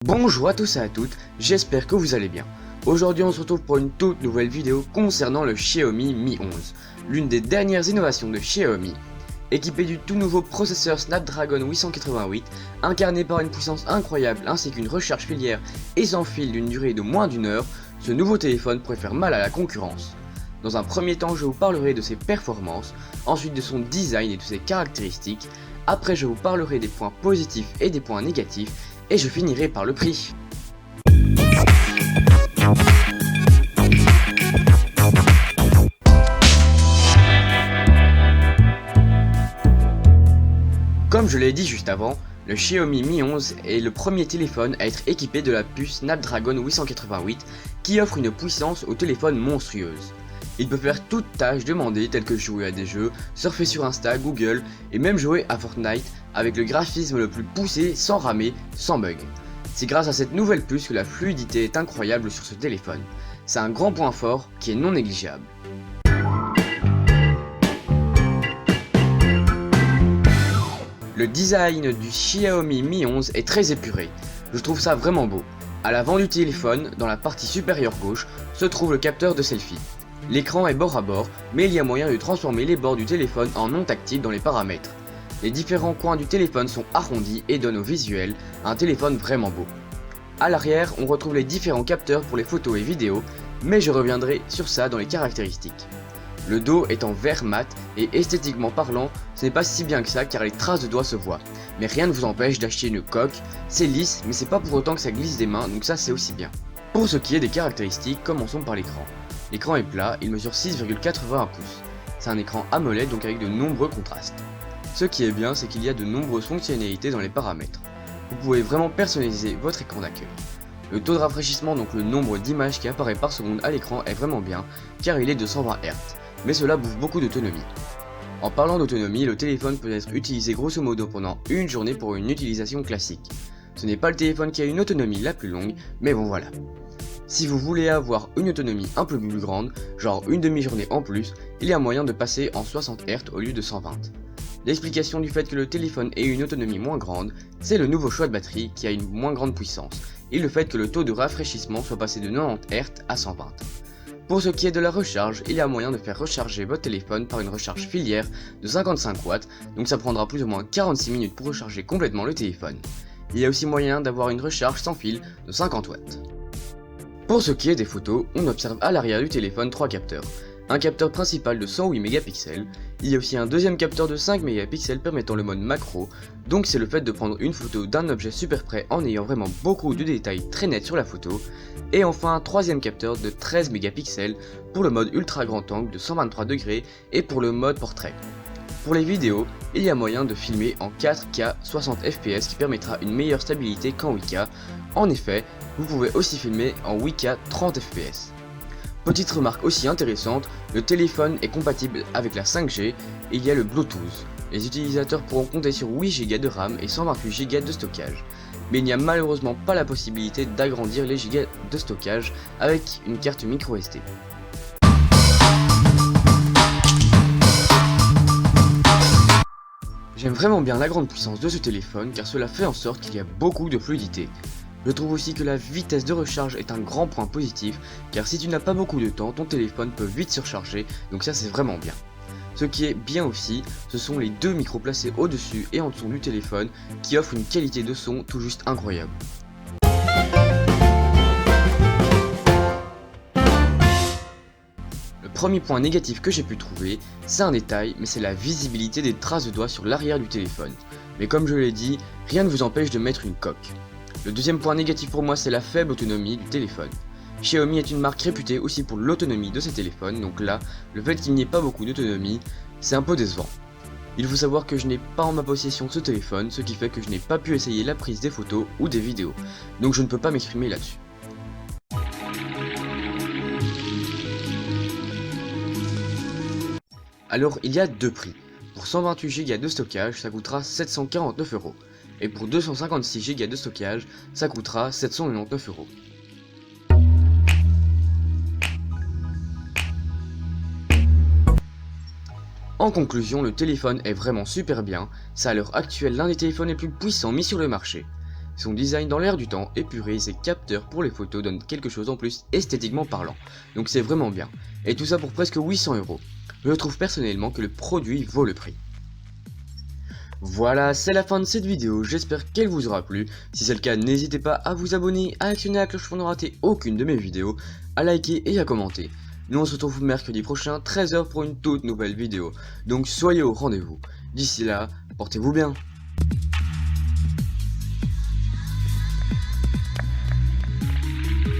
Bonjour à tous et à toutes, j'espère que vous allez bien. Aujourd'hui on se retrouve pour une toute nouvelle vidéo concernant le Xiaomi Mi 11, l'une des dernières innovations de Xiaomi. Équipé du tout nouveau processeur Snapdragon 888, incarné par une puissance incroyable ainsi qu'une recharge filière et sans fil d'une durée de moins d'une heure, ce nouveau téléphone pourrait faire mal à la concurrence. Dans un premier temps, je vous parlerai de ses performances, ensuite de son design et de ses caractéristiques, après je vous parlerai des points positifs et des points négatifs, et je finirai par le prix. Comme je l'ai dit juste avant, le Xiaomi Mi 11 est le premier téléphone à être équipé de la puce Snapdragon 888 qui offre une puissance au téléphone monstrueuse. Il peut faire toute tâche demandée telles que jouer à des jeux, surfer sur Insta, Google et même jouer à Fortnite avec le graphisme le plus poussé sans ramer, sans bug. C'est grâce à cette nouvelle puce que la fluidité est incroyable sur ce téléphone. C'est un grand point fort qui est non négligeable. Le design du Xiaomi Mi 11 est très épuré, je trouve ça vraiment beau. À l'avant du téléphone, dans la partie supérieure gauche, se trouve le capteur de selfie. L'écran est bord à bord, mais il y a moyen de transformer les bords du téléphone en non tactile dans les paramètres. Les différents coins du téléphone sont arrondis et donnent au visuel un téléphone vraiment beau. A l'arrière, on retrouve les différents capteurs pour les photos et vidéos, mais je reviendrai sur ça dans les caractéristiques. Le dos est en verre mat et esthétiquement parlant, ce n'est pas si bien que ça car les traces de doigts se voient. Mais rien ne vous empêche d'acheter une coque, c'est lisse mais c'est pas pour autant que ça glisse des mains donc ça c'est aussi bien. Pour ce qui est des caractéristiques, commençons par l'écran. L'écran est plat, il mesure 6,81 pouces. C'est un écran AMOLED donc avec de nombreux contrastes. Ce qui est bien, c'est qu'il y a de nombreuses fonctionnalités dans les paramètres. Vous pouvez vraiment personnaliser votre écran d'accueil. Le taux de rafraîchissement, donc le nombre d'images qui apparaît par seconde à l'écran, est vraiment bien car il est de 120 Hz, mais cela bouffe beaucoup d'autonomie. En parlant d'autonomie, le téléphone peut être utilisé grosso modo pendant une journée pour une utilisation classique. Ce n'est pas le téléphone qui a une autonomie la plus longue, mais bon voilà. Si vous voulez avoir une autonomie un peu plus grande, genre une demi-journée en plus, il y a moyen de passer en 60 Hz au lieu de 120. L'explication du fait que le téléphone ait une autonomie moins grande, c'est le nouveau choix de batterie qui a une moins grande puissance, et le fait que le taux de rafraîchissement soit passé de 90 Hz à 120. Pour ce qui est de la recharge, il y a moyen de faire recharger votre téléphone par une recharge filière de 55 watts, donc ça prendra plus ou moins 46 minutes pour recharger complètement le téléphone. Il y a aussi moyen d'avoir une recharge sans fil de 50 watts. Pour ce qui est des photos, on observe à l'arrière du téléphone 3 capteurs. Un capteur principal de 108 mégapixels, il y a aussi un deuxième capteur de 5 mégapixels permettant le mode macro, donc c'est le fait de prendre une photo d'un objet super près en ayant vraiment beaucoup de détails très nets sur la photo, et enfin un troisième capteur de 13 mégapixels pour le mode ultra grand angle de 123 degrés et pour le mode portrait. Pour les vidéos, il y a moyen de filmer en 4K 60 fps qui permettra une meilleure stabilité qu'en 8K, en effet, vous pouvez aussi filmer en 8K 30 fps. Petite remarque aussi intéressante, le téléphone est compatible avec la 5G et il y a le Bluetooth. Les utilisateurs pourront compter sur 8 Go de RAM et 128 Go de stockage. Mais il n'y a malheureusement pas la possibilité d'agrandir les gigas de stockage avec une carte microSD. J'aime vraiment bien la grande puissance de ce téléphone car cela fait en sorte qu'il y a beaucoup de fluidité. Je trouve aussi que la vitesse de recharge est un grand point positif car si tu n'as pas beaucoup de temps, ton téléphone peut vite se recharger, donc ça c'est vraiment bien. Ce qui est bien aussi, ce sont les deux micros placés au-dessus et en dessous du téléphone qui offrent une qualité de son tout juste incroyable. Le premier point négatif que j'ai pu trouver, c'est un détail, mais c'est la visibilité des traces de doigts sur l'arrière du téléphone. Mais comme je l'ai dit, rien ne vous empêche de mettre une coque. Le deuxième point négatif pour moi, c'est la faible autonomie du téléphone. Xiaomi est une marque réputée aussi pour l'autonomie de ses téléphones, donc là, le fait qu'il n'y ait pas beaucoup d'autonomie, c'est un peu décevant. Il faut savoir que je n'ai pas en ma possession ce téléphone, ce qui fait que je n'ai pas pu essayer la prise des photos ou des vidéos, donc je ne peux pas m'exprimer là-dessus. Alors il y a deux prix. Pour 128 Go de stockage, ça coûtera 749 €. Et pour 256 Go de stockage, ça coûtera 799 €. En conclusion, le téléphone est vraiment super bien, c'est à l'heure actuelle l'un des téléphones les plus puissants mis sur le marché. Son design dans l'air du temps, épuré, et ses capteurs pour les photos donnent quelque chose en plus esthétiquement parlant. Donc c'est vraiment bien. Et tout ça pour presque 800 €. Je trouve personnellement que le produit vaut le prix. Voilà, c'est la fin de cette vidéo, j'espère qu'elle vous aura plu. Si c'est le cas, n'hésitez pas à vous abonner, à actionner la cloche pour ne rater aucune de mes vidéos, à liker et à commenter. Nous on se retrouve mercredi prochain, 13 h pour une toute nouvelle vidéo. Donc soyez au rendez-vous. D'ici là, portez-vous bien.